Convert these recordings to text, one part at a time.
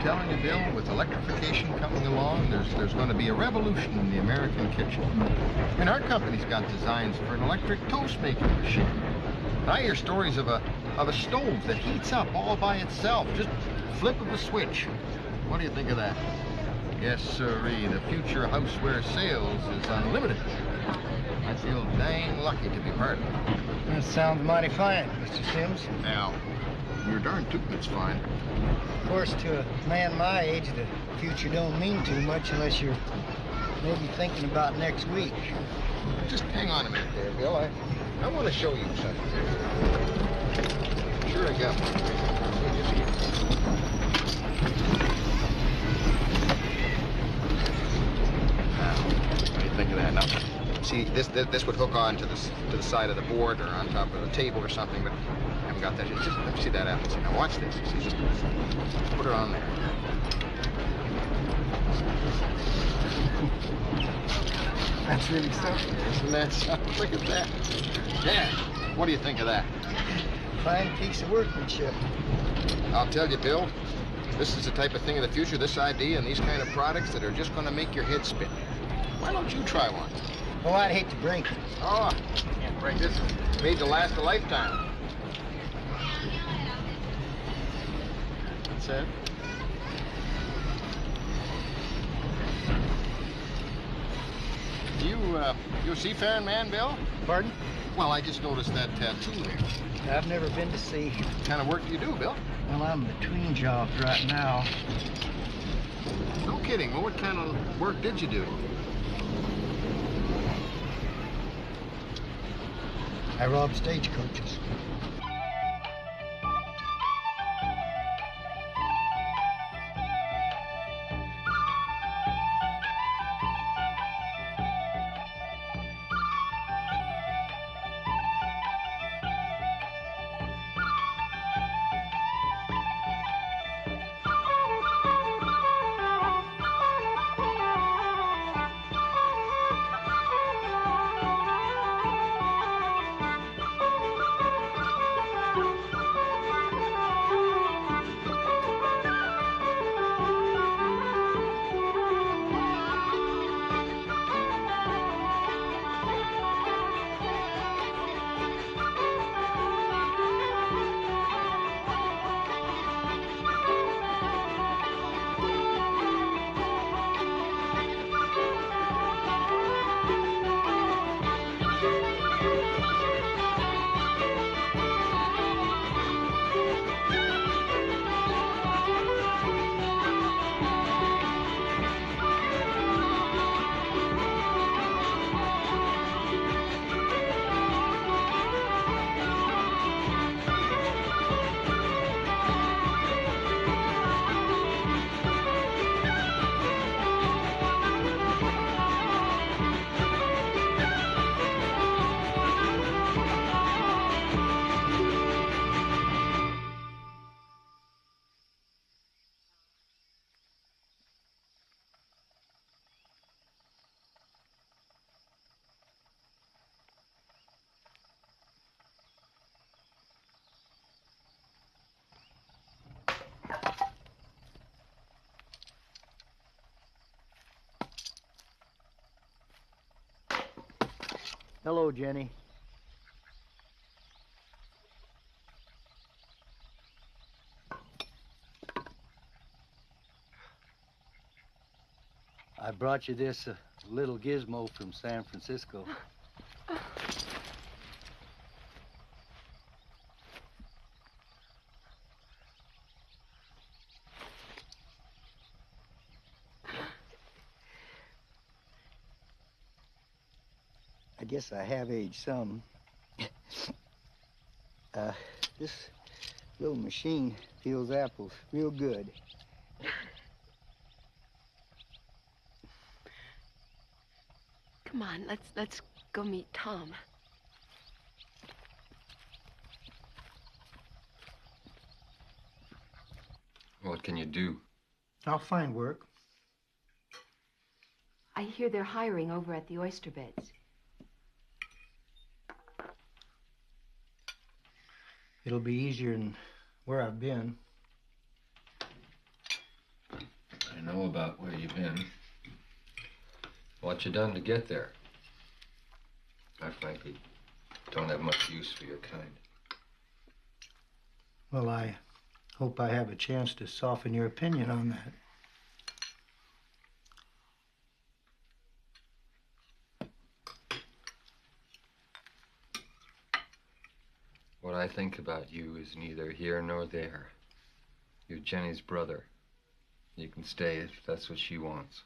Telling you, Bill, with electrification coming along, there's going to be a revolution in the American kitchen. I mean, our company's got designs for an electric toast making machine. And I hear stories of a stove that heats up all by itself, just flip of a switch. What do you think of that? Yes, sirree, the future houseware sales is unlimited. I feel dang lucky to be part of it. That sounds mighty fine, Mr. Sims. Now, you're darn tootin' it's fine. Of course, to a man my age, the future don't mean too much unless you're maybe thinking about next week. Just hang on a minute there, Bill. I want to show you something. Sure, I got one. What do you think of that? Now, see, this would hook on to the side of the board or on top of the table or something, but I haven't got that yet. Just let me see that apple. See, now watch this. See, just put it on there. That's really something. Isn't that something? Look at that. Yeah. What do you think of that? Fine piece of workmanship. I'll tell you, Bill, this is the type of thing in the future, this idea and these kind of products that are just going to make your head spin. Why don't you try one? Oh, I'd hate to break it. Oh, can't break this. It's made to last a lifetime. That's it. You a seafaring man, Bill? Pardon? Well, I just noticed that tattoo there. I've never been to sea. What kind of work do you do, Bill? Well, I'm between jobs right now. No kidding. Well, what kind of work did you do? I rob stagecoaches. Hello, Jenny. brought you this little gizmo from San Francisco. I guess I have aged some. This little machine peels apples real good. Come on, let's go meet Tom. What can you do? I'll find work. I hear they're hiring over at the oyster beds. It'll be easier than where I've been. I know about where you've been. What you done to get there? I frankly don't have much use for your kind. Well, I hope I have a chance to soften your opinion on that. What I think about you is neither here nor there. You're Jenny's brother. You can stay if that's what she wants.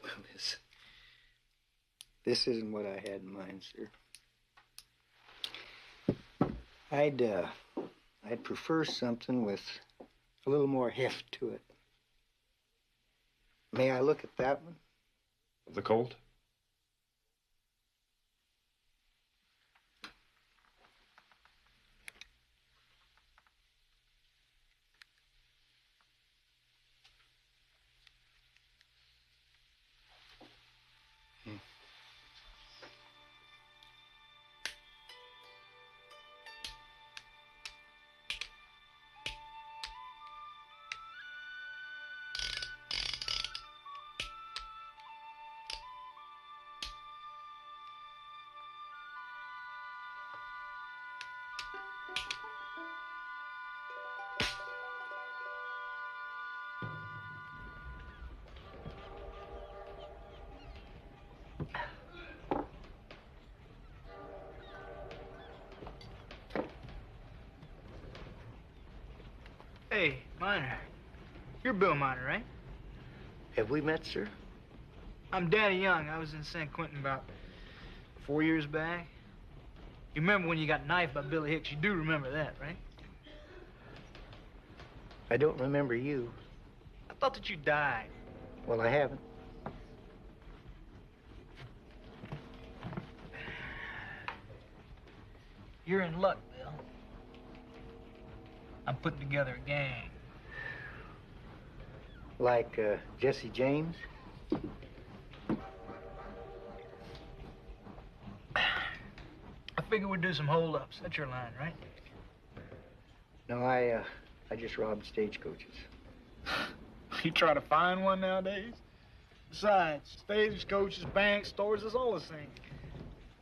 Well, This isn't what I had in mind, sir. I'd prefer something with a little more heft to it. May I look at that one? The Colt? Hey, Miner. You're Bill Miner, right? Have we met, sir? I'm Danny Young. I was in San Quentin about 4 years back. You remember when you got knifed by Billy Hicks? You do remember that, right? I don't remember you. I thought that you died. Well, I haven't. You're in luck, Bill. I'm putting together a gang. Like Jesse James? I figure we'd do some hold-ups. That's your line, right? No, I just robbed stagecoaches. You try to find one nowadays? Besides, stagecoaches, banks, stores, it's all the same.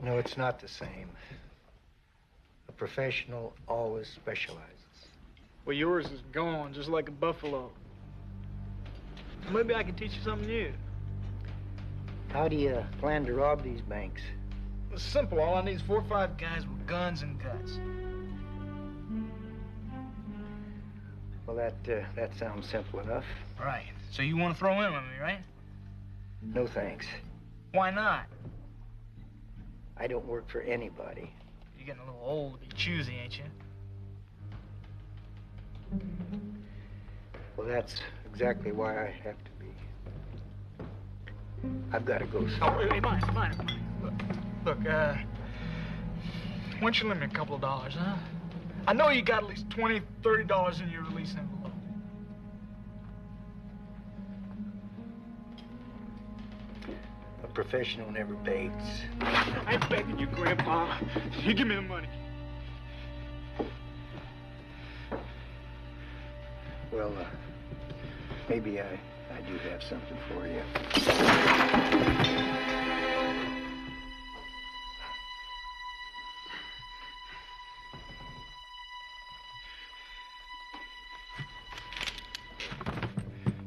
No, it's not the same. A professional always specializes. Well, yours is gone, just like a buffalo. Maybe I can teach you something new. How do you plan to rob these banks? It's simple. All I need is 4 or 5 guys with guns and guts. Well, that sounds simple enough. Right. So you want to throw in with me, right? No thanks. Why not? I don't work for anybody. You're getting a little old to be choosy, ain't you? Well, that's exactly why I have to be. I've got to go, sir. Oh, wait, mine. Look, why don't you lend me a couple of dollars, huh? I know you got at least $20, $30 in your release envelope. A professional never begs. I'm begging you, Grandpa. You give me the money. Well, maybe I do have something for you.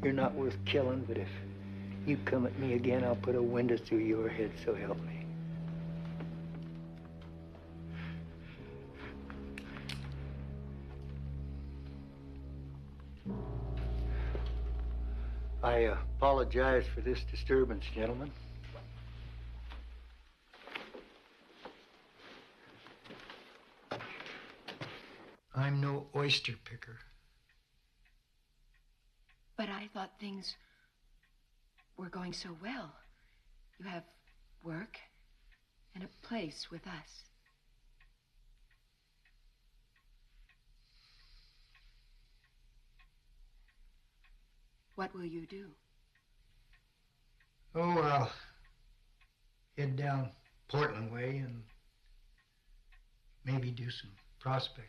You're not worth killing, but if you come at me again, I'll put a window through your head, so help me. I apologize for this disturbance, gentlemen. I'm no oyster picker. But I thought things were going so well. You have work and a place with us. What will you do? Oh, I'll head down Portland way and maybe do some prospecting.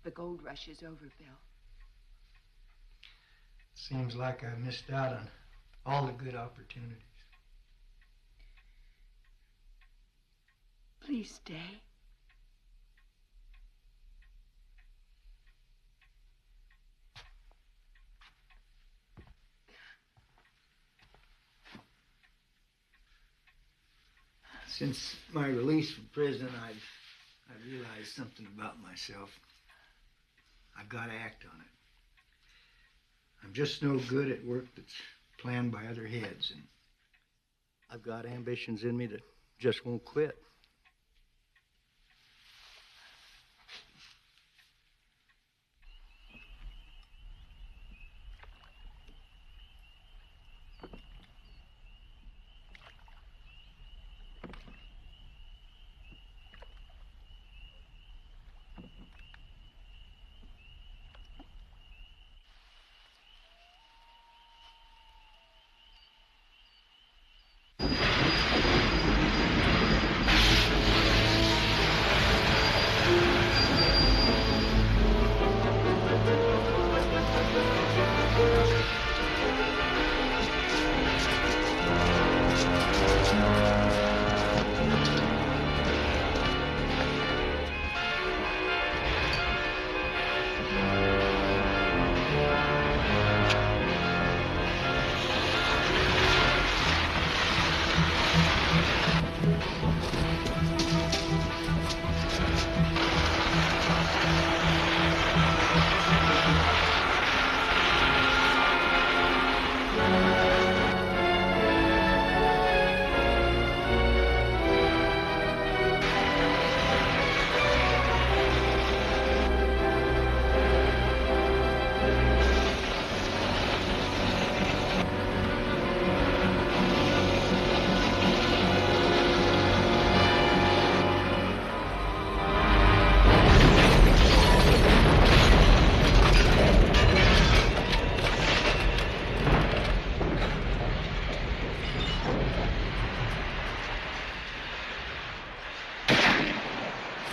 The gold rush is over, Bill. Seems like I missed out on all the good opportunities. Please stay. Since my release from prison, I've realized something about myself. I've got to act on it. I'm just no good at work that's planned by other heads, and I've got ambitions in me that just won't quit.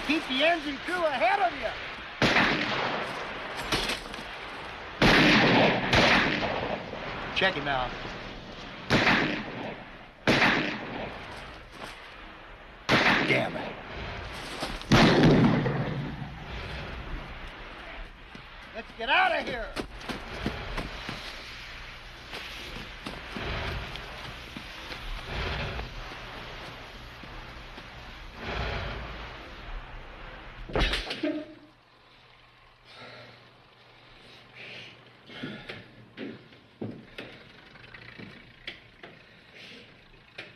Keep the engine crew ahead of you. Check him out. Damn it. Let's get out of here.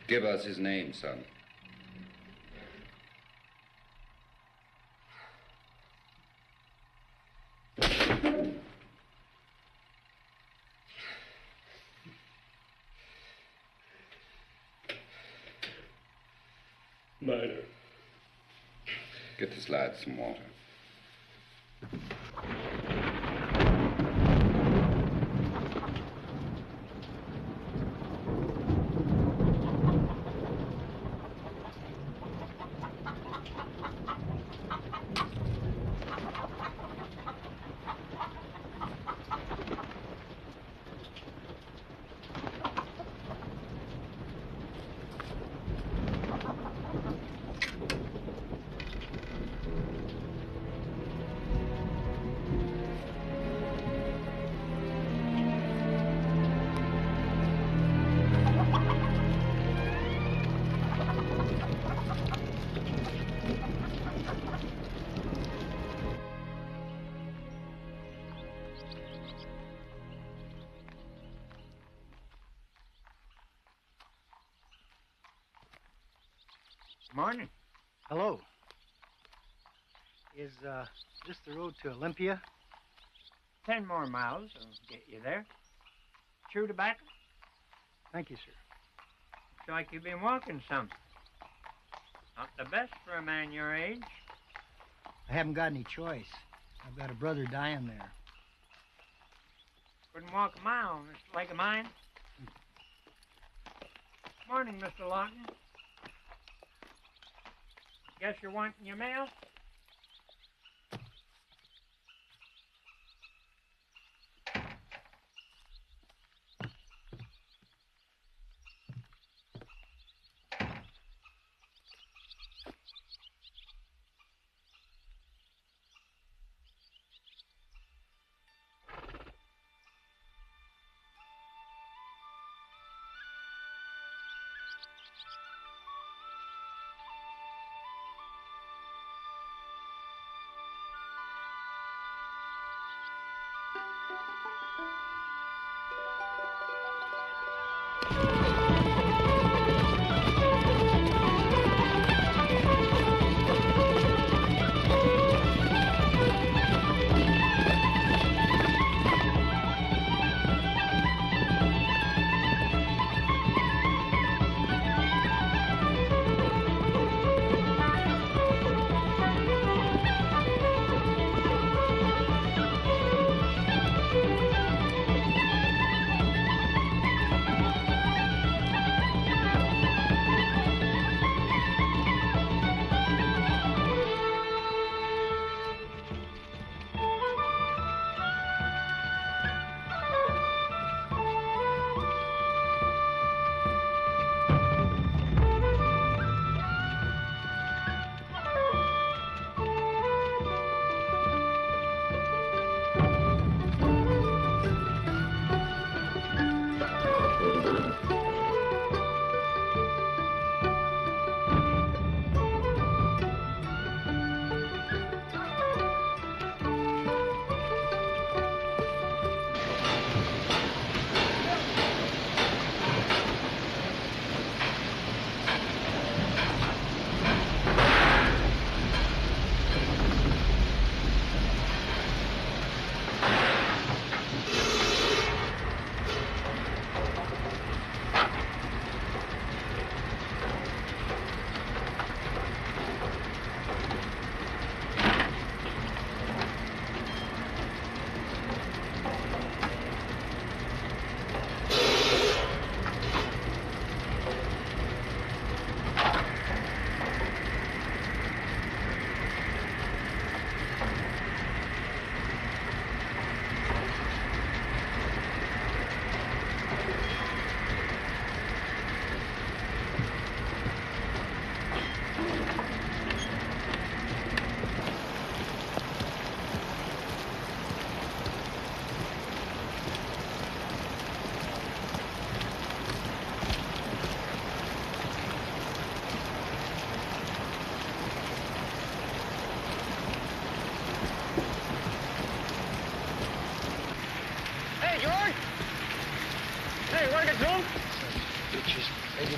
Give us his name, son. Minor. Get this lad some water. Morning. Hello. Is this the road to Olympia? 10 more miles will get you there. Chew tobacco? Thank you, sir. Looks like you've been walking some. Not the best for a man your age. I haven't got any choice. I've got a brother dying there. Couldn't walk a mile on this leg of mine. Morning, Mr. Lawton. Guess you're wanting your mail?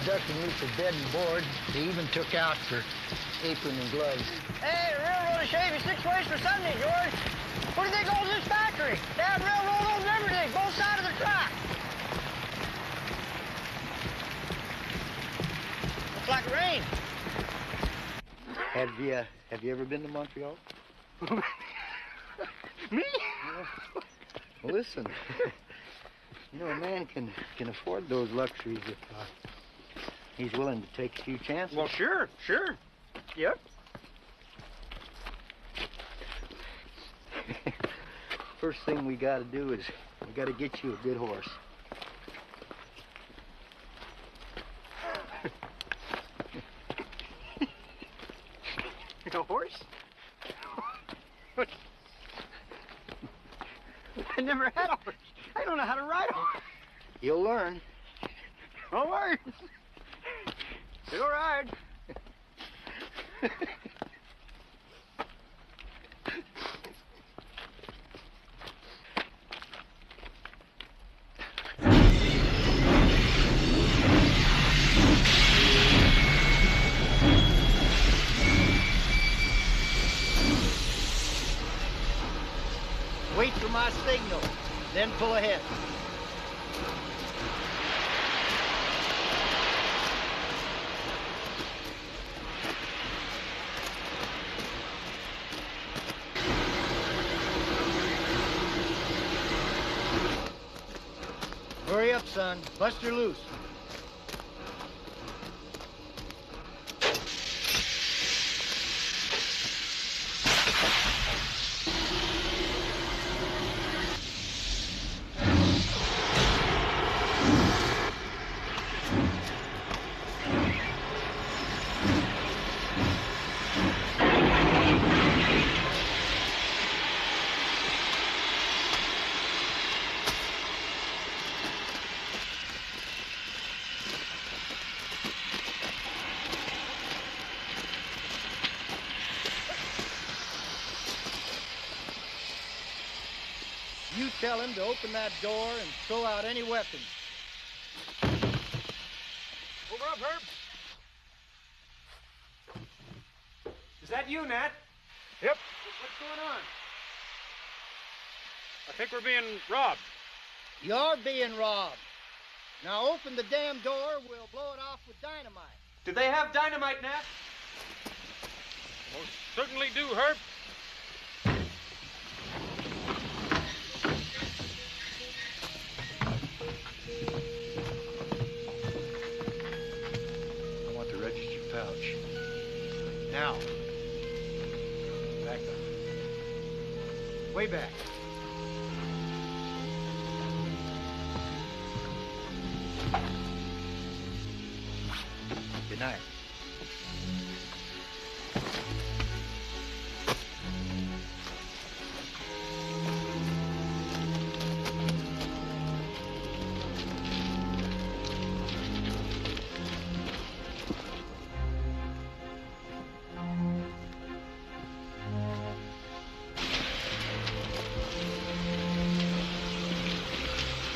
deducting me for bed and board. They even took out for apron and gloves. Hey, the railroad will shave you 6 ways for Sunday, George. What do you think owns this factory? That railroad owns everything, both sides of the track. Looks like rain. Have you ever been to Montreal? Me? Well, listen, you know, a man can afford those luxuries if he's willing to take a few chances. Well, sure. Yep. First thing we got to do is we got to get you a good horse. A horse? I never had a horse. I don't know how to ride a horse. You'll learn. Don't worry. It'll ride. Wait for my signal, then pull ahead. Hurry up, son. Bust her loose. You tell him to open that door and throw out any weapons. Over up, Herb. Is that you, Nat? Yep. What's going on? I think we're being robbed. You're being robbed. Now open the damn door, we'll blow it off with dynamite. Do they have dynamite, Nat? Most certainly do, Herb. I want the registered pouch. Now. Back up. Way back. Good night.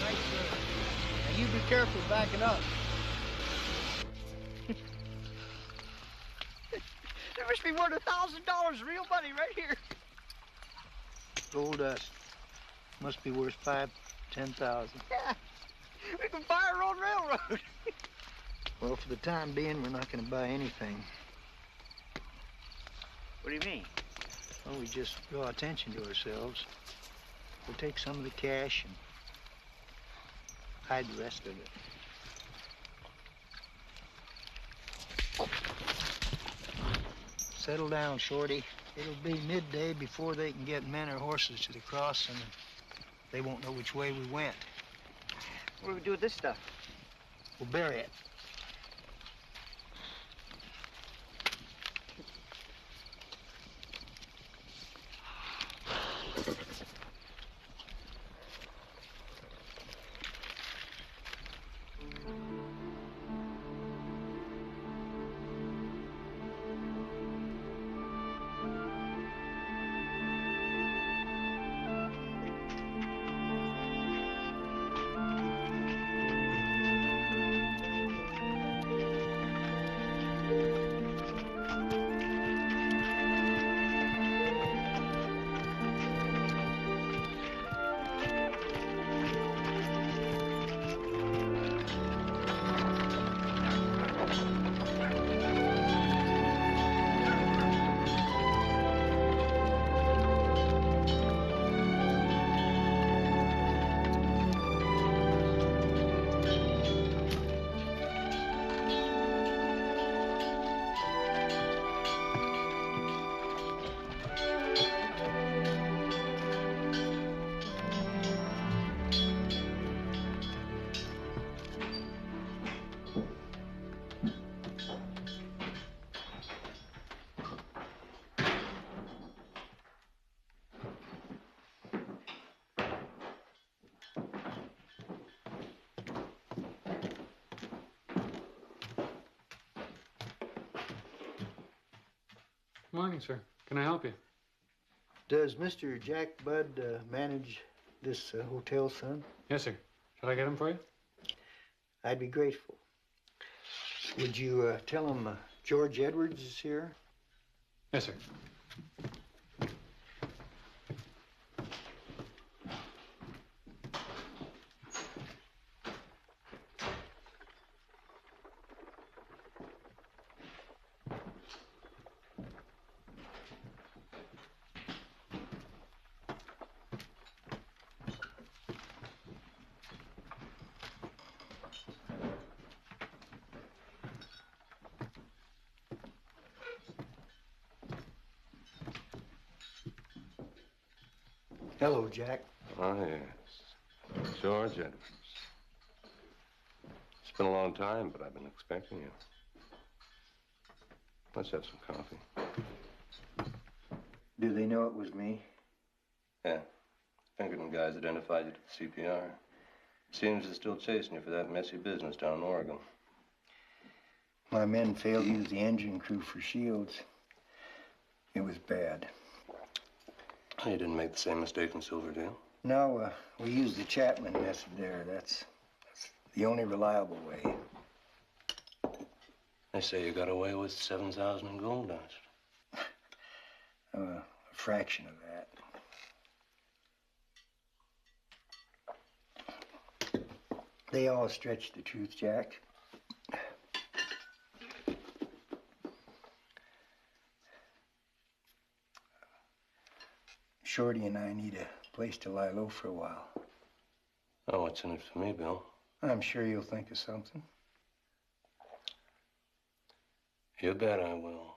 Right, sir. Now you be careful backing up. There must be more than $1,000 real money right here. Gold dust. Must be worth 5,000, 10,000. Yeah. We can buy our own railroad. Well, for the time being, we're not going to buy anything. What do you mean? Well, we just draw attention to ourselves. We'll take some of the cash and hide the rest of it. Settle down, Shorty. It'll be midday before they can get men or horses to the crossing, and they won't know which way we went. What do we do with this stuff? We'll bury it. Morning, sir. Can I help you? Does Mr. Jack Budd manage this hotel, son? Yes, sir. Shall I get him for you? I'd be grateful. Would you tell him George Edwards is here? Yes, sir. Hello, Jack. Oh, yes. George Edwards. It's been a long time, but I've been expecting you. Let's have some coffee. Do they know it was me? Yeah. Pinkerton guys identified you to the CPR. Seems they're still chasing you for that messy business down in Oregon. My men failed to use the engine crew for shields. It was bad. You didn't make the same mistake in Silverdale? No, we used the Chapman method there. That's the only reliable way. They say you got away with 7,000 in gold dust. A fraction of that. They all stretch the truth, Jack. Shorty and I need a place to lie low for a while. Oh, what's in it for me, Bill? I'm sure you'll think of something. You bet I will.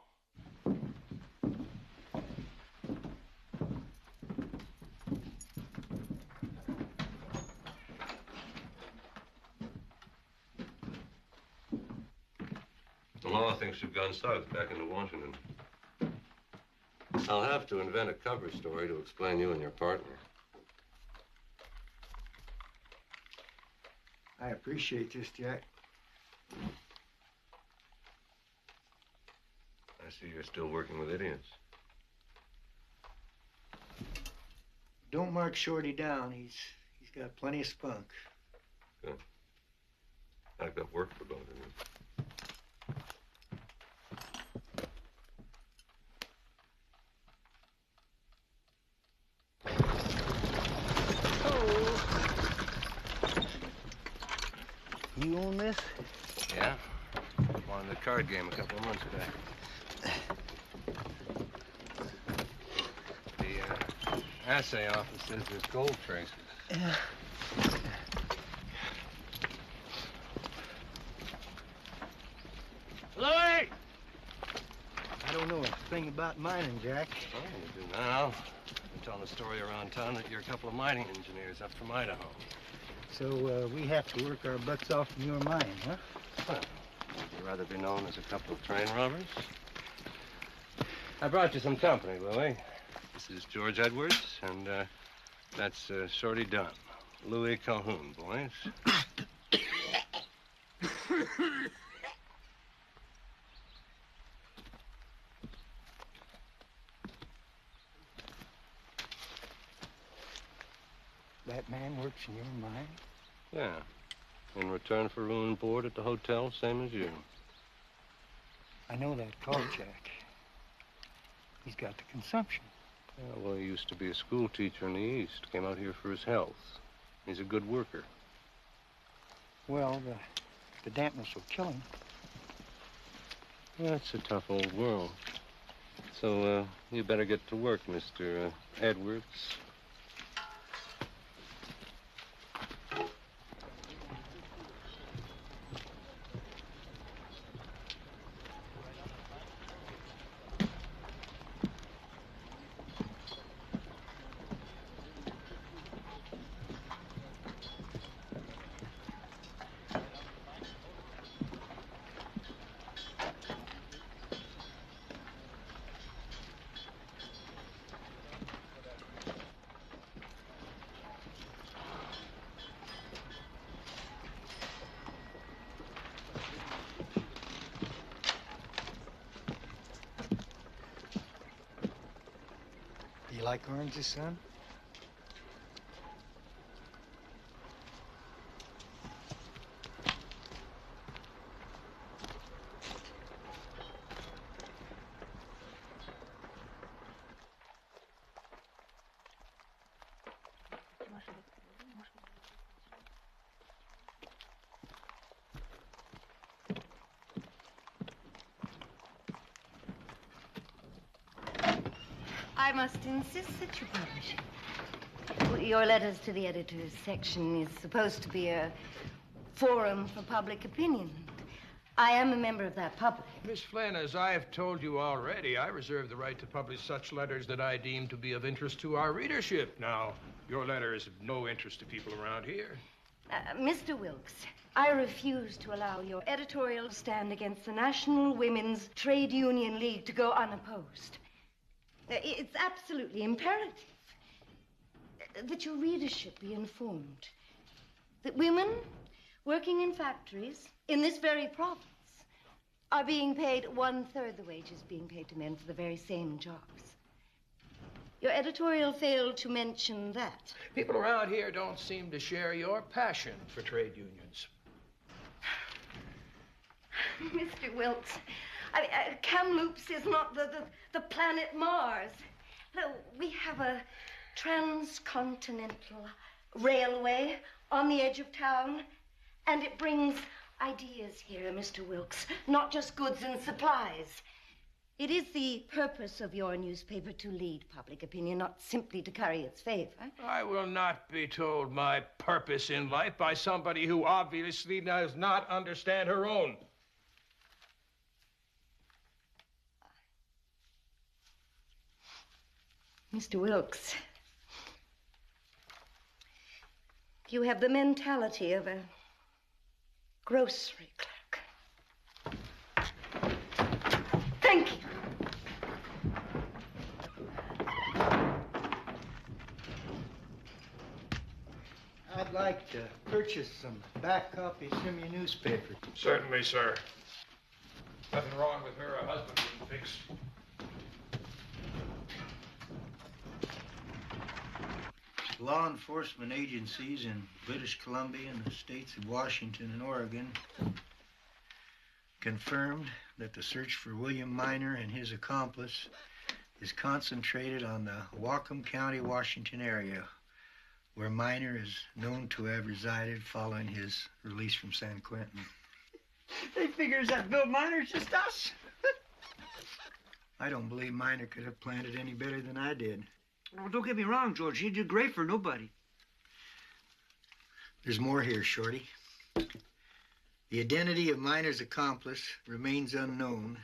The law thinks you've gone south back into Washington. I'll have to invent a cover story to explain you and your partner. I appreciate this, Jack. I see you're still working with idiots. Don't mark Shorty down. He's got plenty of spunk. Good. I've got work for both of you. You own this? Yeah? Won the card game a couple of months back. The assay office says there's gold traces. Yeah. Louis! I don't know a thing about mining, Jack. Oh, you do now. I'm telling the story around town that you're a couple of mining engineers up from Idaho. So we have to work our butts off in your mine, huh? Well, would you rather be known as a couple of train robbers? I brought you some company, Louis. This is George Edwards, and that's Shorty Dunn. Louis Calhoun, boys. That man works in your mine? Yeah. In return for room and board at the hotel, same as you. I know that Kolchak. He's got the consumption. Yeah, well, he used to be a school teacher in the East. Came out here for his health. He's a good worker. Well, the dampness will kill him. That's a tough old world. So, you better get to work, Mr. Edwards. You like oranges, son? I must insist that you publish it. Your letters to the editor's section is supposed to be a forum for public opinion. I am a member of that public. Miss Flynn, as I have told you already, I reserve the right to publish such letters that I deem to be of interest to our readership. Now, your letter is of no interest to people around here. Mr. Wilkes, I refuse to allow your editorial stand against the National Women's Trade Union League to go unopposed. It's absolutely imperative that your readership be informed that women working in factories in this very province are being paid 1/3 the wages being paid to men for the very same jobs. Your editorial failed to mention that. People around here don't seem to share your passion for trade unions. Mr. Wilkes, Kamloops is not the planet Mars. No, we have a transcontinental railway on the edge of town, and it brings ideas here, Mr. Wilkes, not just goods and supplies. It is the purpose of your newspaper to lead public opinion, not simply to curry its favor. I will not be told my purpose in life by somebody who obviously does not understand her own. Mr. Wilkes, you have the mentality of a grocery clerk. Thank you. I'd like to purchase some back copies from your newspaper. Certainly, sir. Nothing wrong with her. A husband wouldn't fix. Law enforcement agencies in British Columbia and the states of Washington and Oregon confirmed that the search for William Miner and his accomplice is concentrated on the Whatcom County, Washington area, where Miner is known to have resided following his release from San Quentin. They figures that Bill Miner's just us. I don't believe Miner could have planned it any better than I did. Well, don't get me wrong, George. He did great for nobody. There's more here, Shorty. The identity of Miner's accomplice remains unknown.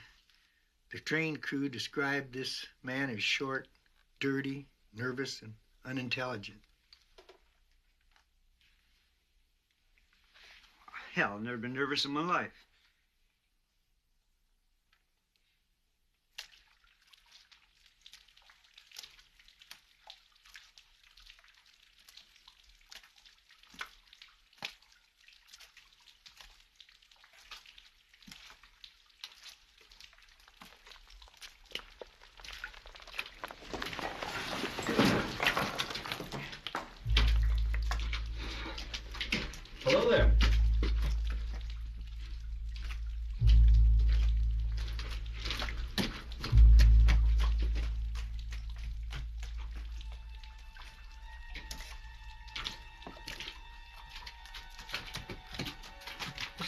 The train crew described this man as short, dirty, nervous, and unintelligent. Hell, I've never been nervous in my life. Hello there.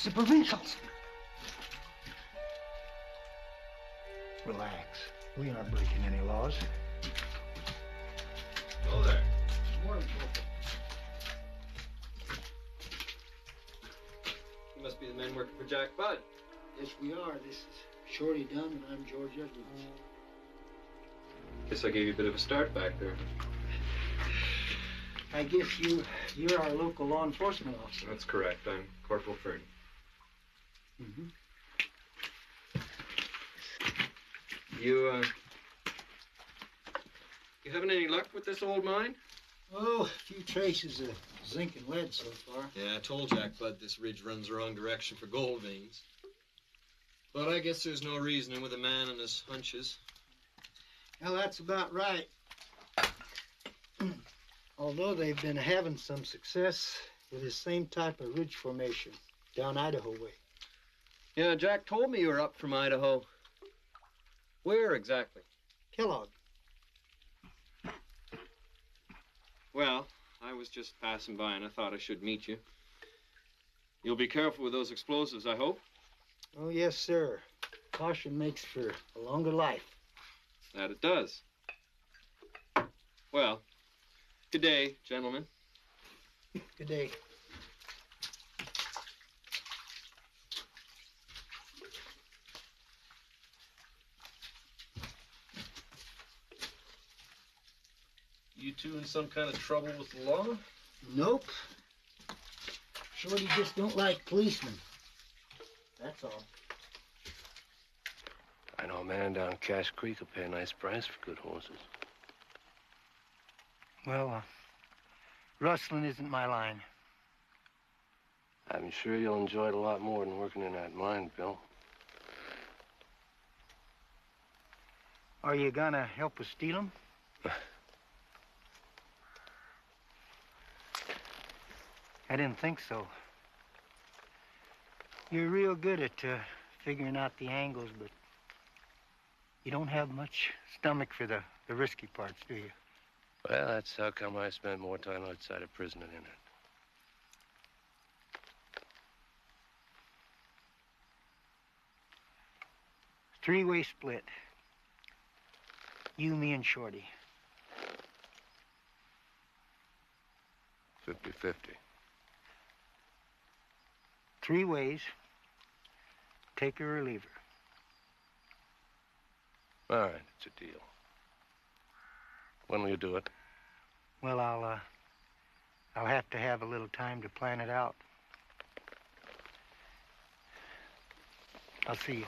the provincials. Relax. We aren't breaking any laws. Hello there. You must be the men working for Jack Budd. Yes, we are. This is Shorty Dunn, and I'm George Edwards. Guess I gave you a bit of a start back there. I guess you're our local law enforcement officer. That's correct. I'm Corporal Fern. Mm-hmm. You having any luck with this old mine? Oh, a few traces of zinc and lead so far. Yeah, I told Jack Budd this ridge runs the wrong direction for gold veins. But I guess there's no reasoning with a man and his hunches. Well, that's about right. Although they've been having some success with this same type of ridge formation down Idaho way. Yeah, Jack told me you were up from Idaho. Where exactly? Kellogg. Well, I was just passing by and I thought I should meet you. You'll be careful with those explosives, I hope. Oh, yes, sir. Caution makes for a longer life. That it does. Well, good day, gentlemen. Good day. You two in some kind of trouble with the law? Nope. Shorty just don't like policemen. That's all. I know a man down Cache Creek will pay a nice price for good horses. Well, rustling isn't my line. I'm sure you'll enjoy it a lot more than working in that mine, Bill. Are you gonna help us steal them? I didn't think so. You're real good at figuring out the angles, but you don't have much stomach for the risky parts, do you? Well, that's how come I spend more time outside of prison than in it. Three-way split. You, me, and Shorty. 50-50. 3 ways. Take her or leave her. All right, it's a deal. When will you do it? Well, I'll have to have a little time to plan it out. I'll see you.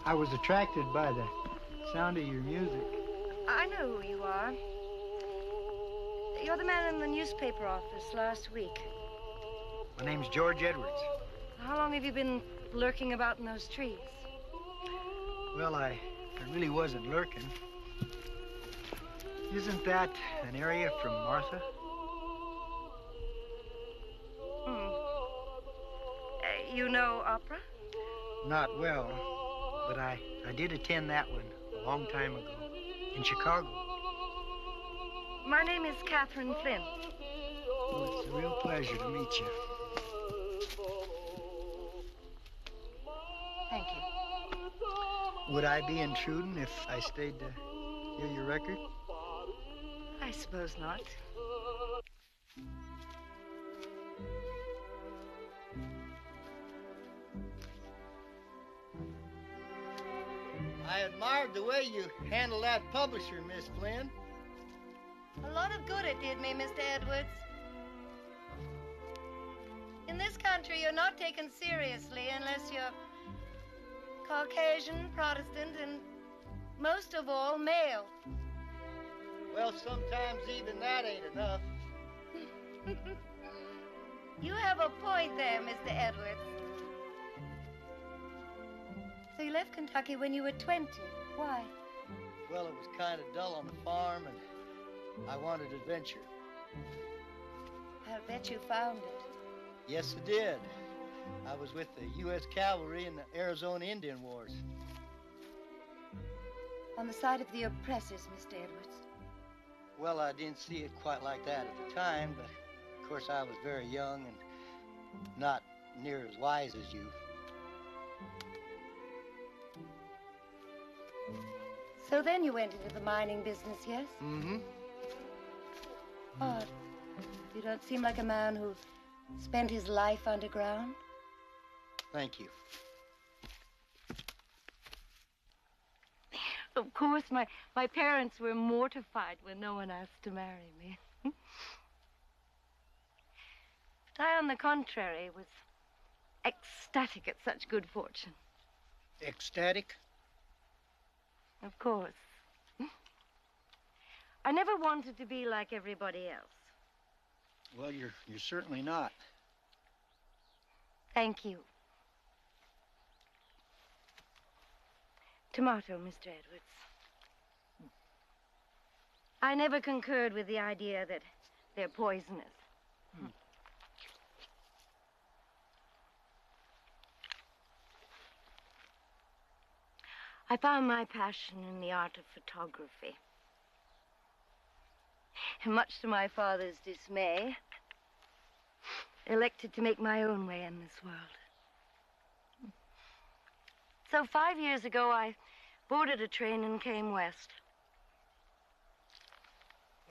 I was attracted by the sound of your music. I know who you are. You're the man in the newspaper office last week. My name's George Edwards. How long have you been lurking about in those trees? Well, I really wasn't lurking. Isn't that an area from Martha? You know opera? Not well, but I did attend that one a long time ago in Chicago. My name is Catherine Flint. Well, it's a real pleasure to meet you. Thank you. Would I be intruding if I stayed to hear your record? I suppose not. I admired the way you handled that publisher, Miss Flynn. A lot of good it did me, Mr. Edwards. In this country, you're not taken seriously unless you're Caucasian, Protestant, and most of all, male. Well, sometimes even that ain't enough. You have a point there, Mr. Edwards. So you left Kentucky when you were 20. Why? Well, it was kind of dull on the farm, and I wanted adventure. I'll bet you found it. Yes, I did. I was with the U.S. Cavalry in the Arizona Indian Wars. On the side of the oppressors, Mr. Edwards. Well, I didn't see it quite like that at the time, but of course I was very young and not near as wise as you. So then you went into the mining business, yes? Mm-hmm. Odd. You don't seem like a man who spent his life underground. Thank you. Of course, my parents were mortified when no one asked to marry me. But I, on the contrary, was ecstatic at such good fortune. Ecstatic? Of course. I never wanted to be like everybody else. Well, you're certainly not. Thank you. Tomato, Mr. Edwards. I never concurred with the idea that they're poisonous. I found my passion in the art of photography. And much to my father's dismay, elected to make my own way in this world. So 5 years ago, I boarded a train and came west.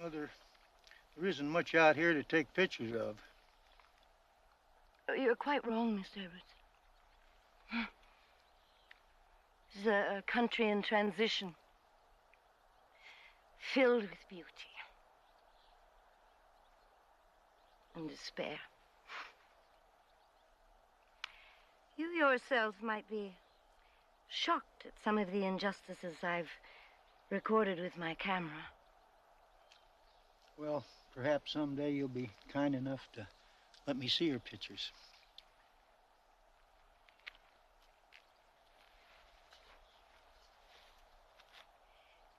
Well, there isn't much out here to take pictures of. You're quite wrong, Mr. Edwards. This is a country in transition, filled with beauty and despair. You yourself might be shocked at some of the injustices I've recorded with my camera. Well, perhaps someday you'll be kind enough to let me see your pictures.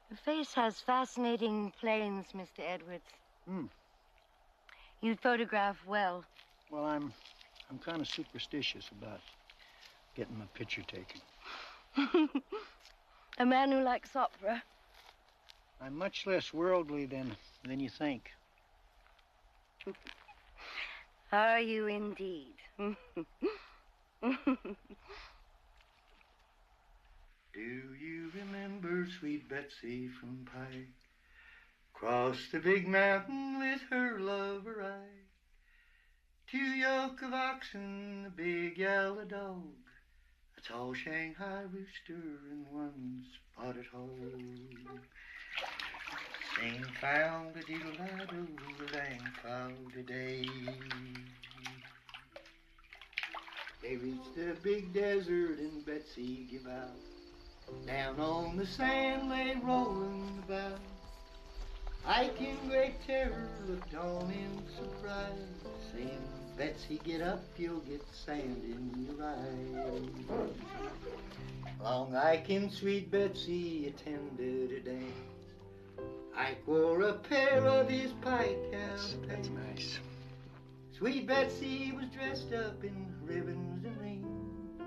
Your face has fascinating planes, Mr. Edwards. You'd photograph well. Well, I'm kind of superstitious about getting my picture taken. A man who likes opera. I'm much less worldly than you think. Are you indeed? Do you remember sweet Betsy from Pike? Crossed the big mountain with her lover Ike. 2 yoke of oxen, a big yellow dog, a tall Shanghai rooster, and 1 spotted hog. Sing found a diddle-diddle, lang found a day. They reached the big desert and Betsy give out. Down on the sand lay rolling about. Ike in great terror looked on in surprise, saying, Betsy, get up, you'll get sand in your eyes. Long Ike and sweet Betsy attended a dance. Ike wore a pair of his pike hound pants. That's nice. Sweet Betsy was dressed up in ribbons and rings.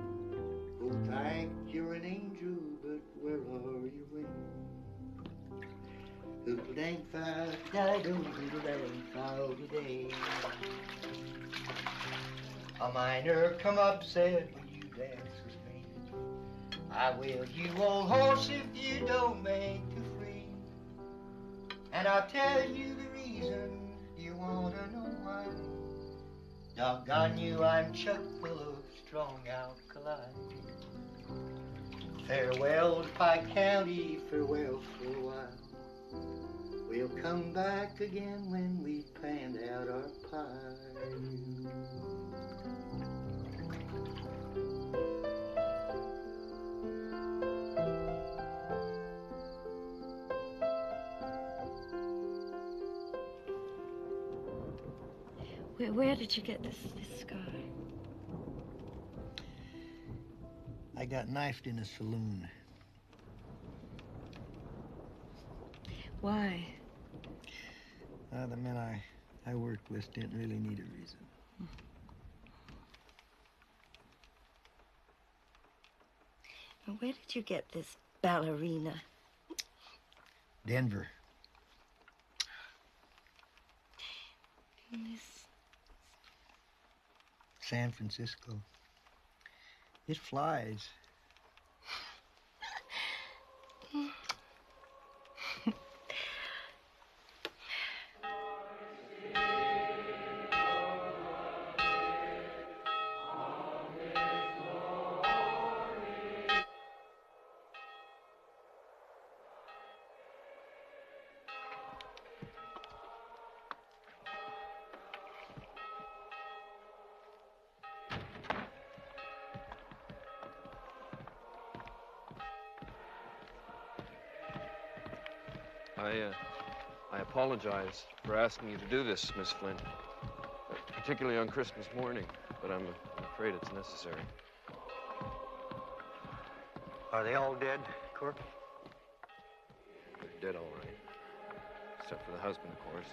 Oh, Ike, you're an angel, but where are your wings? dang foul, da do do dang foul today. A miner come up, said, will you dance with me? I will, you old horse, if you don't make you free. And I'll tell you the reason, you wanna know why. Doggone you, I'm chock full of strong alkali. Farewell to Pike County, farewell for a while. We'll come back again when we've panned out our pie. Where did you get this scar? I got knifed in a saloon. Why? The men I worked with didn't really need a reason. Where did you get this ballerina? Denver. This... San Francisco. It flies. I apologize for asking you to do this, Miss Flynn, particularly on Christmas morning, but I'm afraid it's necessary. Are they all dead, Corporal? They're dead all right. Except for the husband, of course.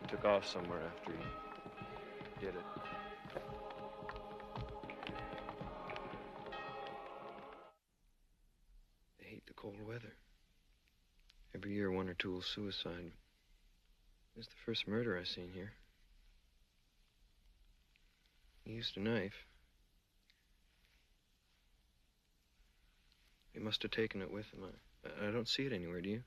He took off somewhere after he did it. They hate the cold weather. Every year, one or two will suicide. This is the first murder I've seen here. He used a knife. He must have taken it with him. I don't see it anywhere, do you?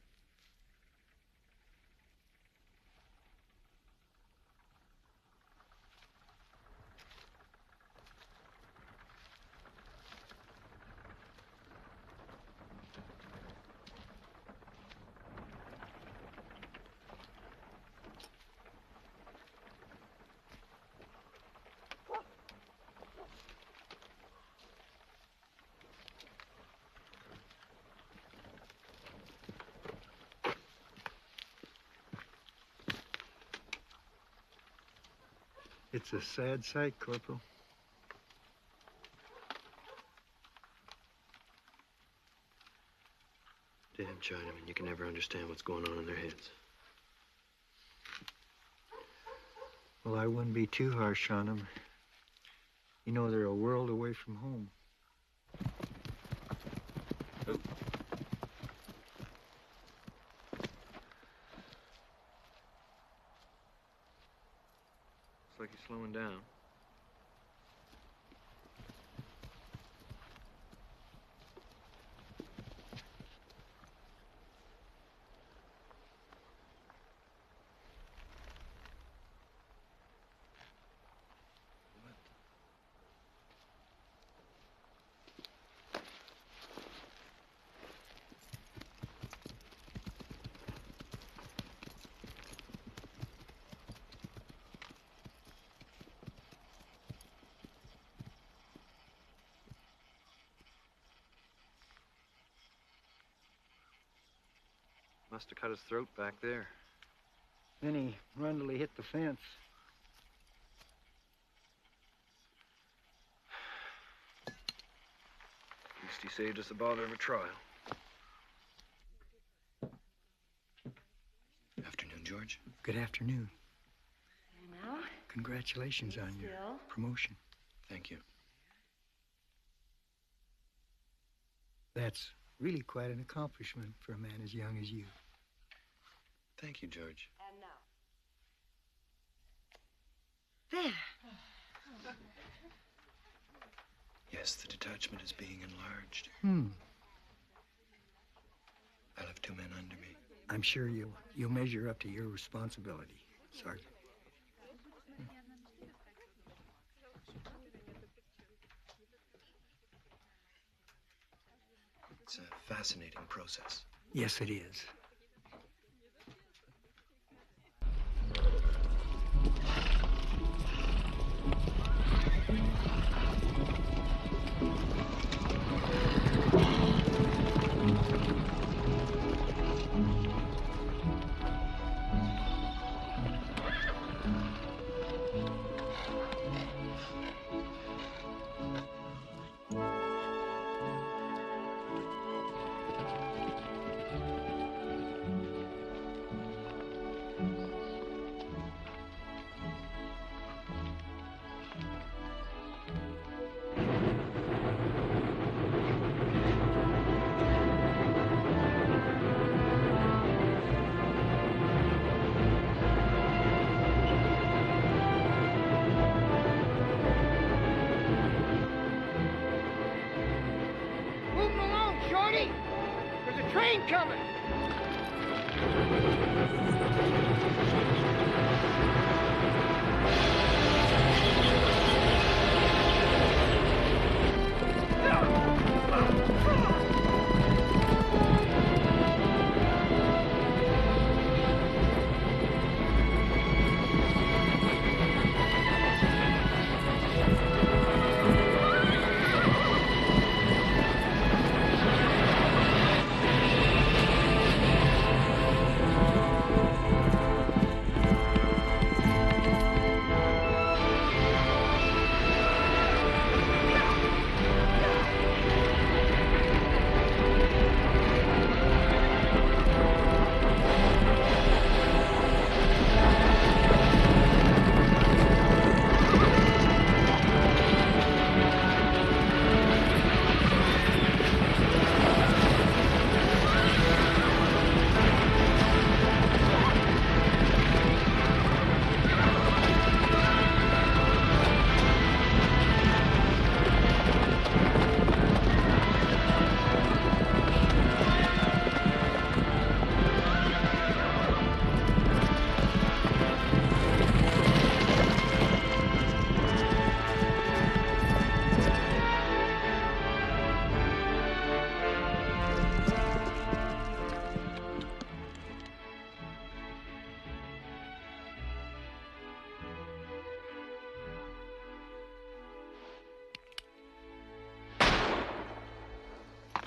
It's a sad sight, Corporal. Damn Chinamen, you can never understand what's going on in their heads. Well, I wouldn't be too harsh on them. You know, they're a world away from home. Looks like he's slowing down. Must have cut his throat back there. Then he run till he hit the fence. At least he saved us the bother of a trial. Afternoon, George. Good afternoon. Now? Congratulations on your promotion. Thank you. That's really quite an accomplishment for a man as young as you. Thank you, George. And now. There. Yes, the detachment is being enlarged. I'll have 2 men under me. I'm sure you'll measure up to your responsibility, Sergeant. It's a fascinating process. Yes, it is. Moving along, Shorty. There's a train coming.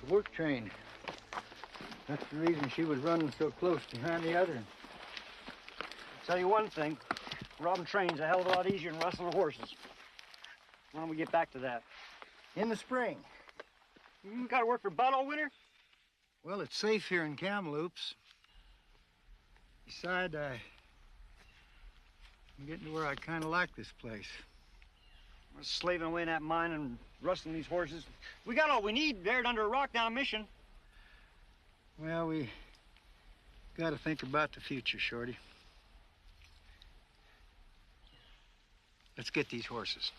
The work train. That's the reason she was running so close behind the other. Tell you one thing, robbing trains a hell of a lot easier than rustling horses. Why don't we get back to that? In the spring. You gotta work for Bud all winter? Well, it's safe here in Kamloops. Besides, I'm getting to where I kind of like this place. We're slaving away in that mine and rustling these horses. We got all we need buried under a rock down Mission. Well, we got to think about the future, Shorty. Let's get these horses.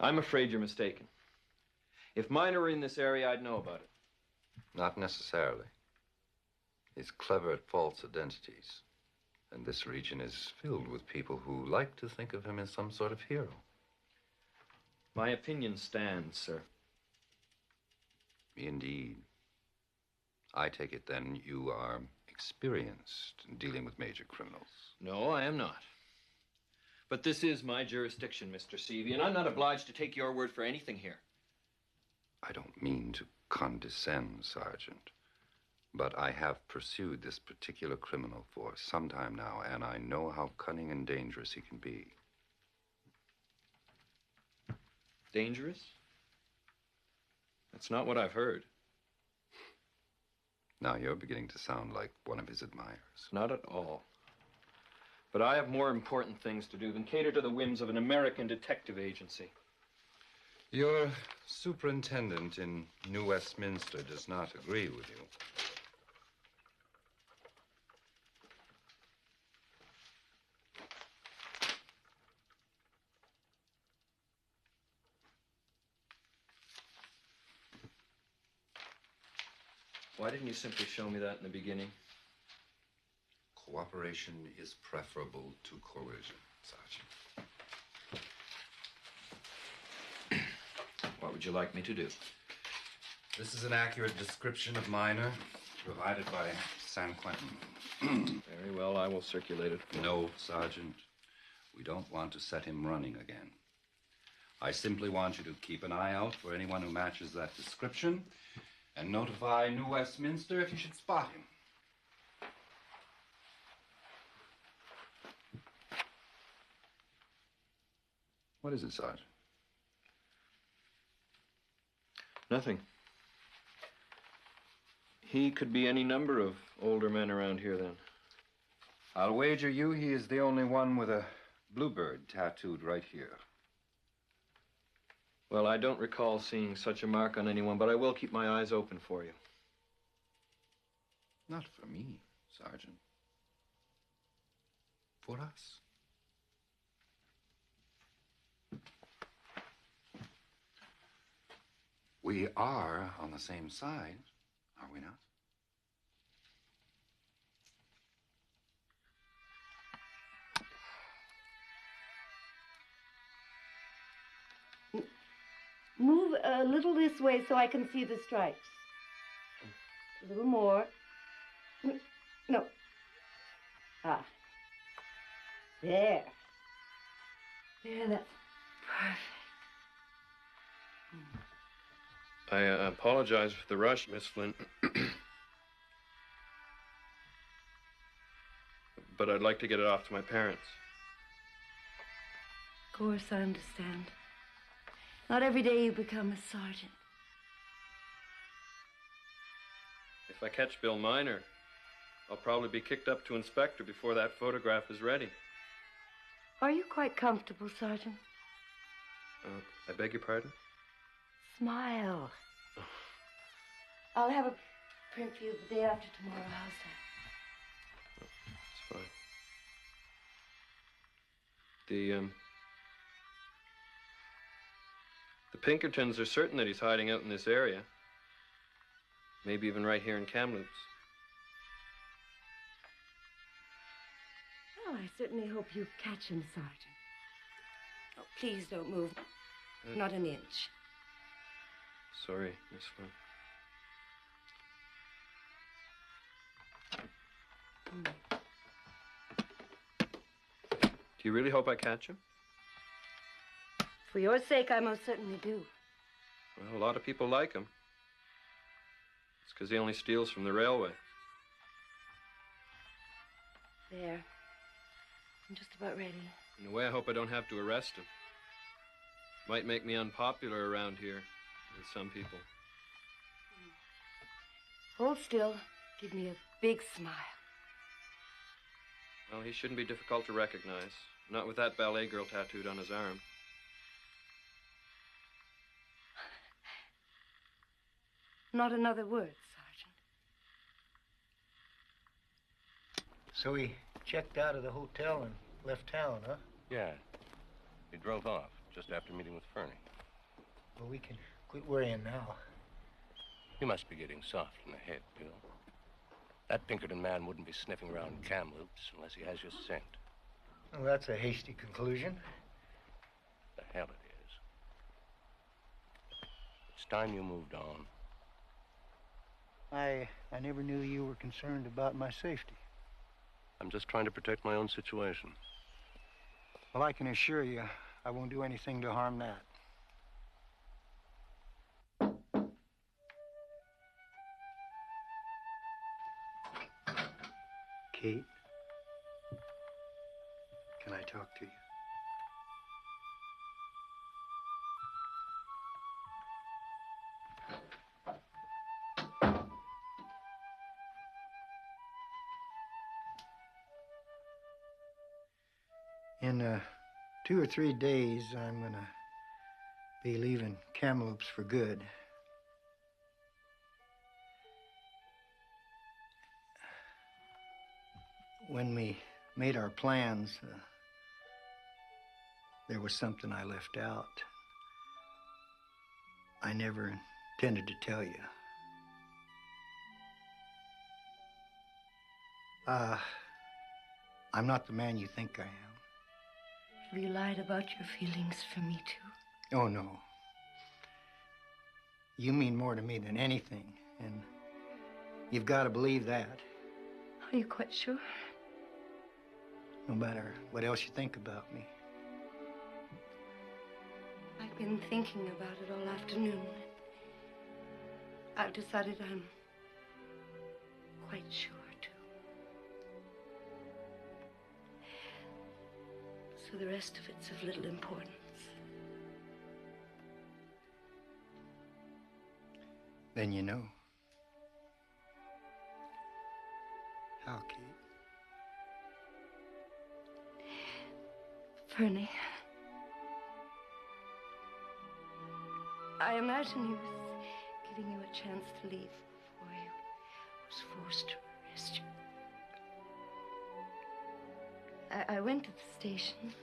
I'm afraid you're mistaken. If mine were in this area, I'd know about it. Not necessarily. He's clever at false identities. And this region is filled with people who like to think of him as some sort of hero. My opinion stands, sir. Indeed. I take it then you are experienced in dealing with major criminals. No, I am not. But this is my jurisdiction, Mr. Seavey, and I'm not obliged to take your word for anything here. I don't mean to condescend, Sergeant, but I have pursued this particular criminal for some time now, and I know how cunning and dangerous he can be. Dangerous? That's not what I've heard. Now you're beginning to sound like one of his admirers. Not at all. But I have more important things to do than cater to the whims of an American detective agency. Your superintendent in New Westminster does not agree with you. Why didn't you simply show me that in the beginning? Cooperation is preferable to coercion, Sergeant. What would you like me to do? This is an accurate description of Minor, provided by San Quentin. Very well, I will circulate it. No, Sergeant. We don't want to set him running again. I simply want you to keep an eye out for anyone who matches that description and notify New Westminster if you should spot him. What is it, Sergeant? Nothing. He could be any number of older men around here, then. I'll wager you he is the only one with a bluebird tattooed right here. Well, I don't recall seeing such a mark on anyone, but I will keep my eyes open for you. Not for me, Sergeant. For us. We are on the same side, are we not? Move a little this way so I can see the stripes. A little more. No. Ah. There. There, that's perfect. I apologize for the rush, Miss Flint. But I'd like to get it off to my parents. Of course, I understand. Not every day you become a sergeant. If I catch Bill Minor, I'll probably be kicked up to inspector before that photograph is ready. Are you quite comfortable, Sergeant? I beg your pardon? Smile. I'll have a print for you the day after tomorrow. How's that? It's fine. The Pinkertons are certain that he's hiding out in this area. Maybe even right here in Kamloops. Well, I certainly hope you catch him, Sergeant. Oh, please don't move. Not an inch. Sorry, Miss Flint. Do you really hope I catch him? For your sake, I most certainly do. Well, a lot of people like him. It's because he only steals from the railway. There. I'm just about ready. In a way, I hope I don't have to arrest him. Might make me unpopular around here with some people. Hold still. Give me a big smile. Well, he shouldn't be difficult to recognize. Not with that ballet girl tattooed on his arm. Not another word, Sergeant. So he checked out of the hotel and left town, huh? Yeah. He drove off just after meeting with Fernie. Well, we can quit worrying now. You must be getting soft in the head, Bill. That Pinkerton man wouldn't be sniffing around Kamloops unless he has your scent. Well, that's a hasty conclusion. The hell it is. It's time you moved on. I never knew you were concerned about my safety. I'm just trying to protect my own situation. Well, I can assure you, I won't do anything to harm that. Kate, can I talk to you? In 2 or 3 days, I'm gonna be leaving Kamloops for good. When we made our plans, there was something I left out. I never intended to tell you. I'm not the man you think I am. Have you lied about your feelings for me, too? Oh, no. You mean more to me than anything, and you've got to believe that. Are you quite sure? No matter what else you think about me. I've been thinking about it all afternoon. I've decided I'm quite sure, too. So the rest of it's of little importance. Then you know. How, Kate? Fernie, I imagine he was giving you a chance to leave before he was forced to arrest you. I went to the station,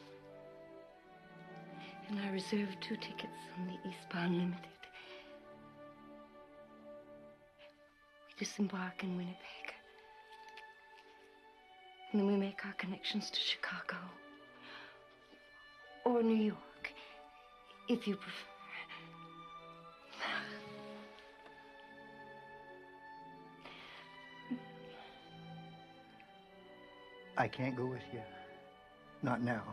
and I reserved 2 tickets on the eastbound Limited. We disembark in Winnipeg, and then we make our connections to Chicago. Or New York, if you prefer. I can't go with you. Not now.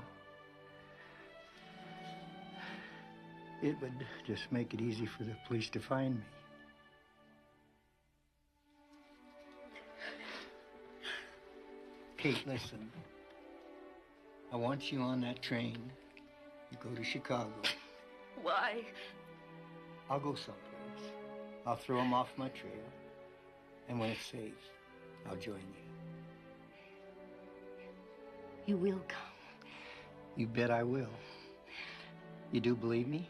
It would just make it easy for the police to find me. Kate, listen. I want you on that train. You go to Chicago. Why? I'll go someplace. I'll throw them off my trail. And when it's safe, I'll join you. You will come. You bet I will. You do believe me?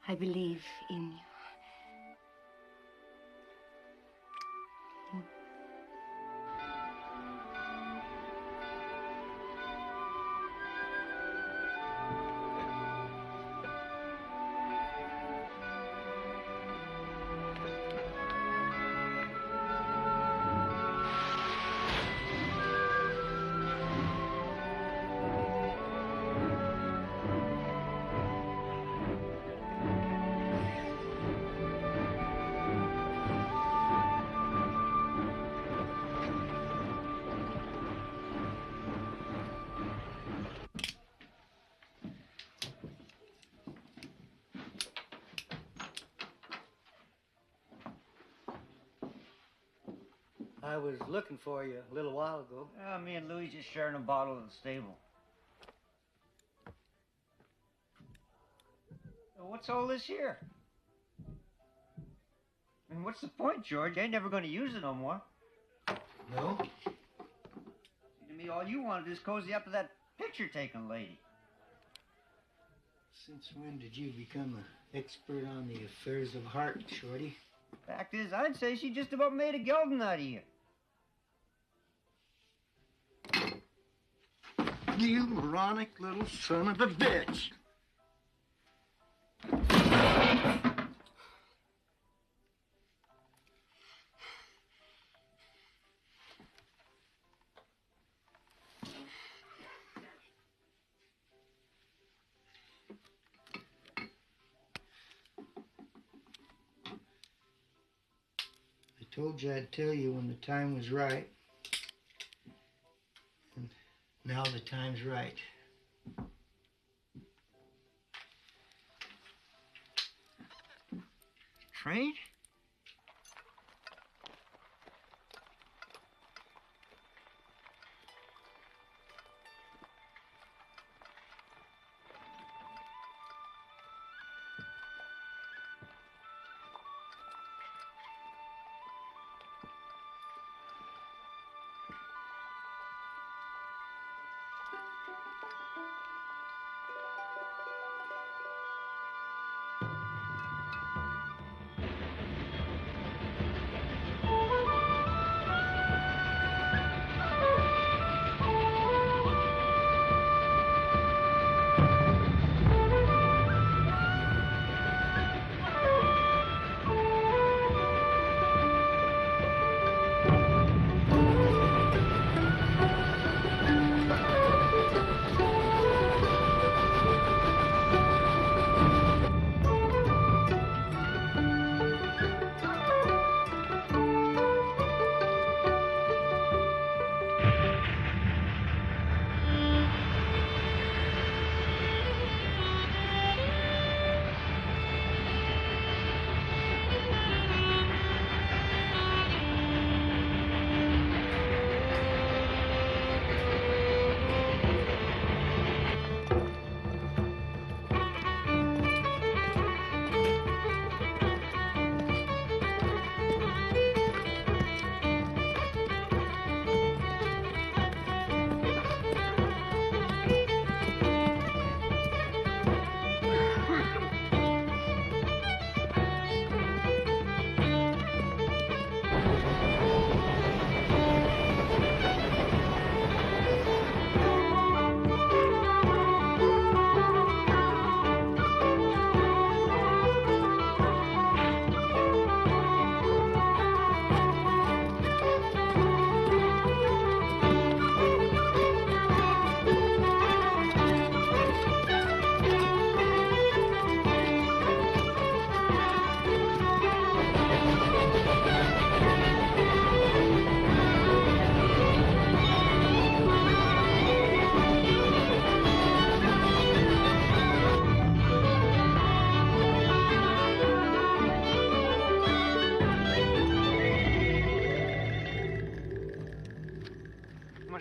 I believe in you. I was looking for you a little while ago. Me and Louie just sharing a bottle at the stable. What's all this here? I mean, what's the point, George? You ain't never going to use it no more. No? To me, all you wanted is cozy up to that picture-taking lady. Since when did you become an expert on the affairs of heart, Shorty? Fact is, I'd say she just about made a gelding out of you. You moronic little son of a bitch! Told you I'd tell you when the time was right. And now the time's right. Train?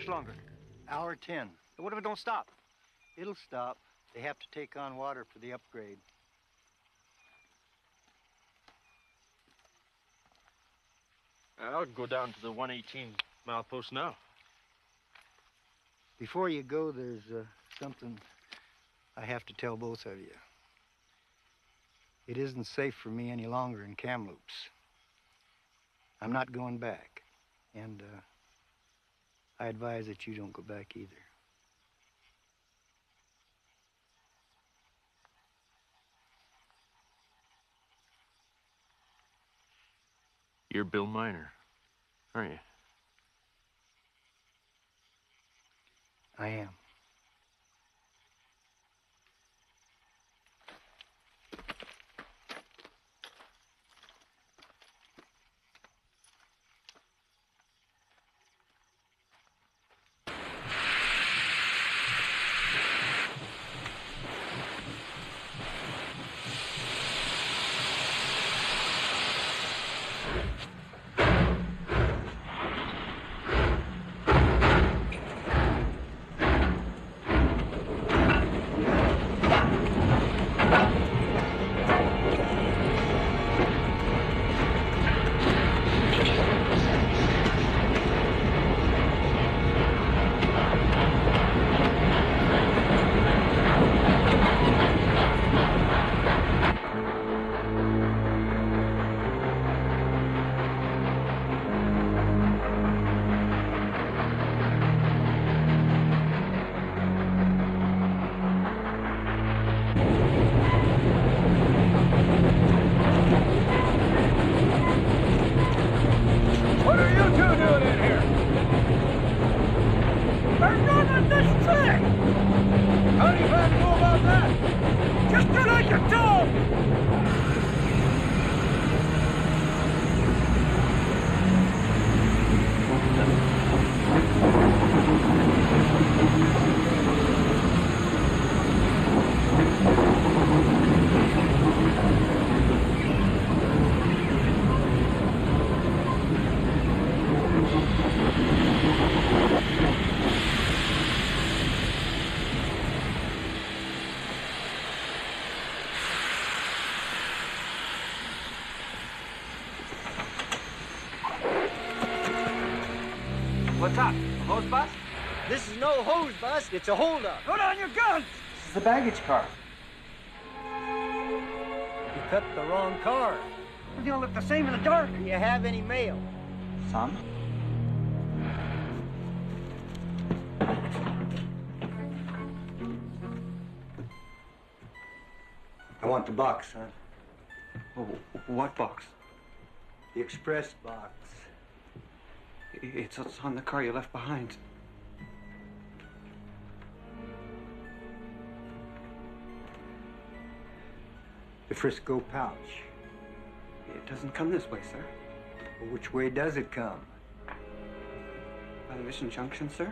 Longer. Hour 10. But what if it don't stop? It'll stop. They have to take on water for the upgrade. I'll go down to the 118-mile post now. Before you go, there's something I have to tell both of you. It isn't safe for me any longer in Kamloops. I'm not going back. And, I advise that you don't go back either. You're Bill Miner, aren't you? I am. Go! What's up? A hose bust? This is no hose bust. It's a holdup. Put on your guns! This is the baggage car. You cut the wrong car. You don't look the same in the dark. Do you have any mail? Some. I want the box, son. Oh, what box? The express box. It's on the car you left behind. The Frisco pouch. It doesn't come this way, sir. Well, which way does it come? By the Mission Junction, sir?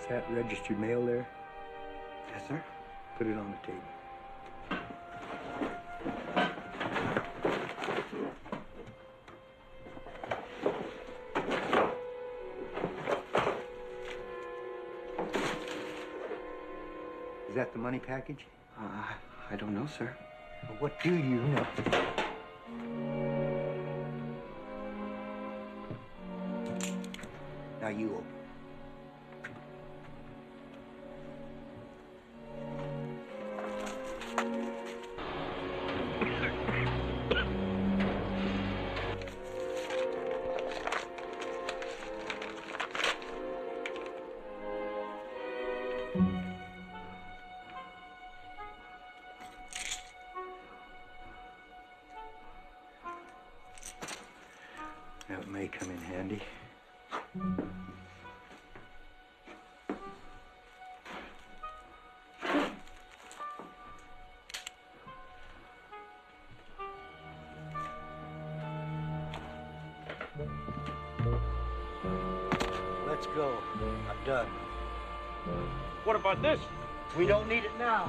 Is that registered mail there? Yes, sir. Put it on the table. Is that the money package? I don't know, sir. Well, what do you know? Now you open. That may come in handy. Let's go. I'm done. What about this? We don't need it now.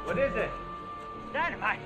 What is it? Dynamite.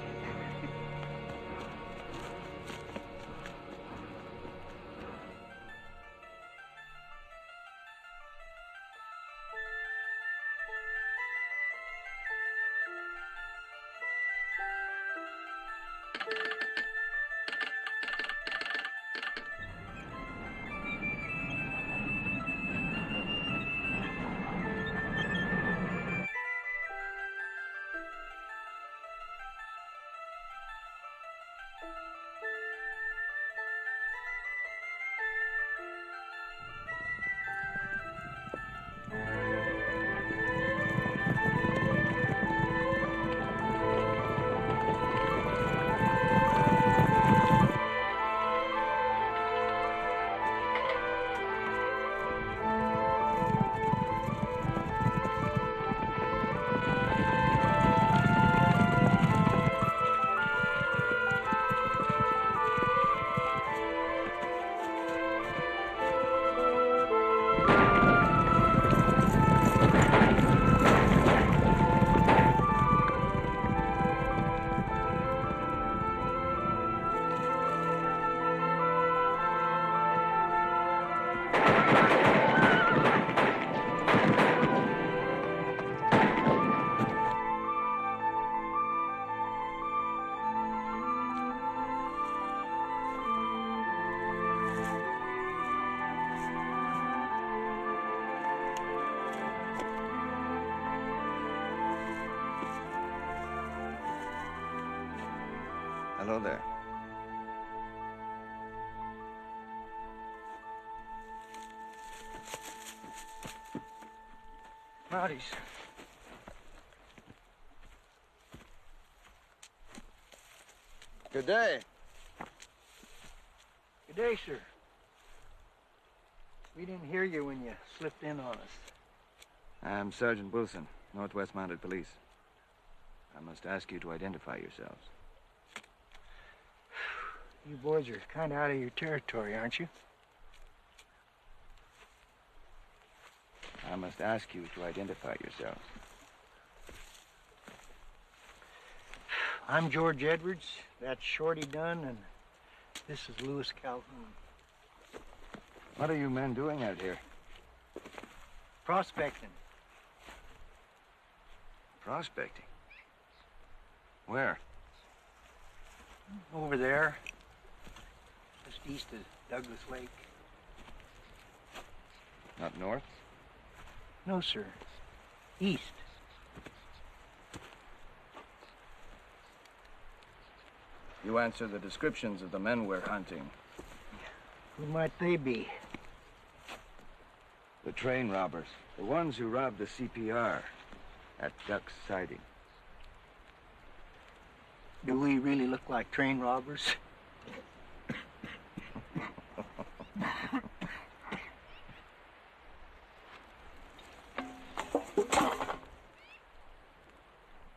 Hello there. Howdies. Good day. Good day, sir. We didn't hear you when you slipped in on us. I'm Sergeant Wilson, Northwest Mounted Police. I must ask you to identify yourselves. You boys are kind of out of your territory, aren't you? I must ask you to identify yourselves. I'm George Edwards. That's Shorty Dunn, and this is Lewis Calhoun. What are you men doing out here? Prospecting. Prospecting? Where? Over there, just east of Douglas Lake. Not north? No, sir. East. You answer the descriptions of the men we're hunting. Who might they be? The train robbers. The ones who robbed the CPR at Duck's Siding. Do we really look like train robbers?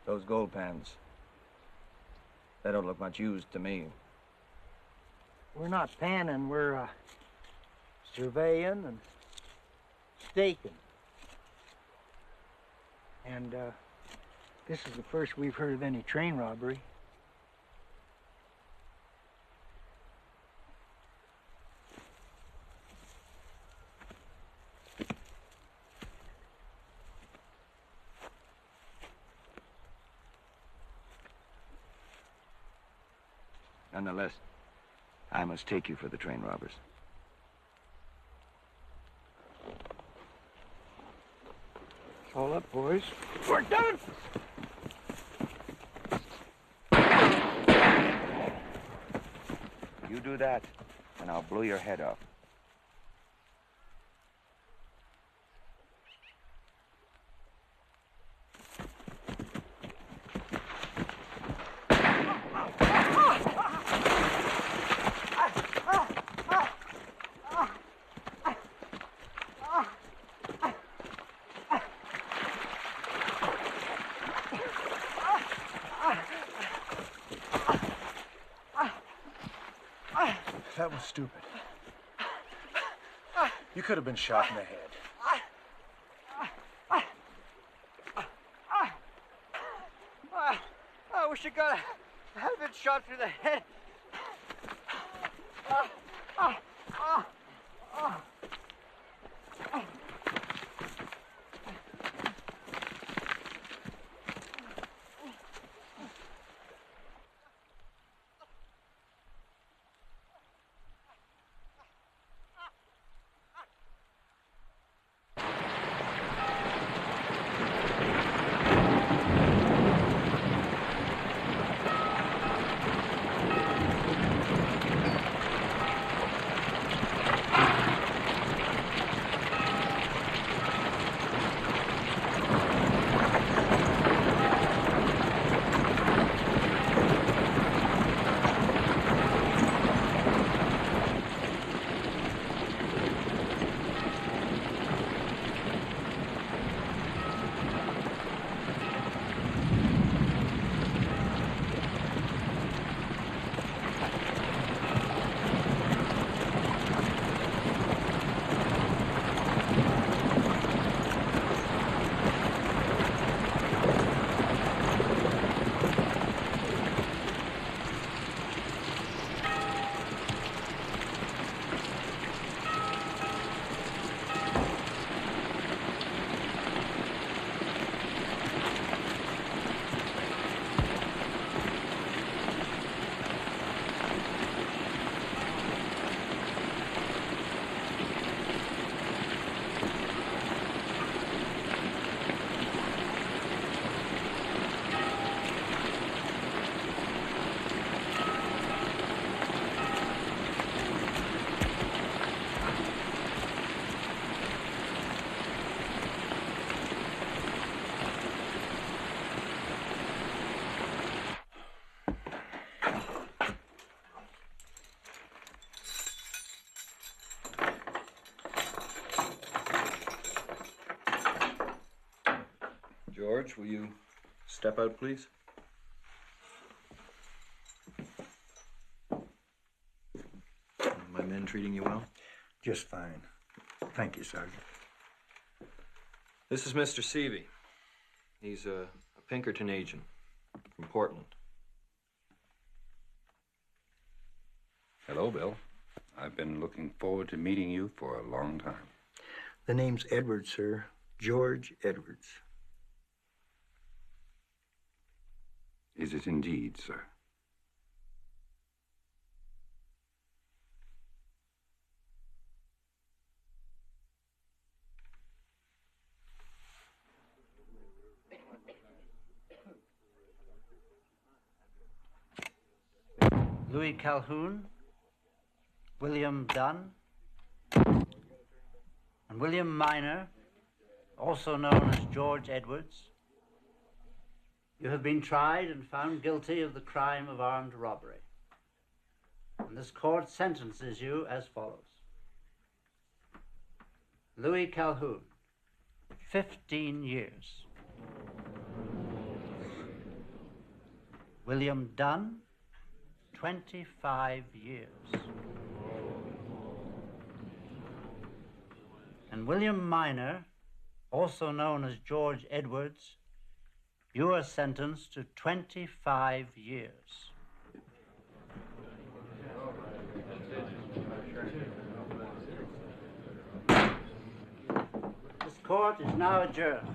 Those gold pans. They don't look much used to me. We're not panning, we're surveying and staking. And this is the first we've heard of any train robbery. Nonetheless, I must take you for the train robbers. All up, boys. We're done! You do that, and I'll blow your head off. That was stupid. You could have been shot in the head. I wish I had been shot through the head. George, will you step out, please? My men treating you well? Just fine. Thank you, Sergeant. This is Mr. Seavey. He's a Pinkerton agent from Portland. Hello, Bill. I've been looking forward to meeting you for a long time. The name's Edwards, sir. George Edwards. Is it indeed, sir? Louis Calhoun, William Dunn, and William Minor, also known as George Edwards, you have been tried and found guilty of the crime of armed robbery. And this court sentences you as follows. Louis Calhoun, 15 years. William Dunn, 25 years. And William Minor, also known as George Edwards, you are sentenced to 25 years. This court is now adjourned.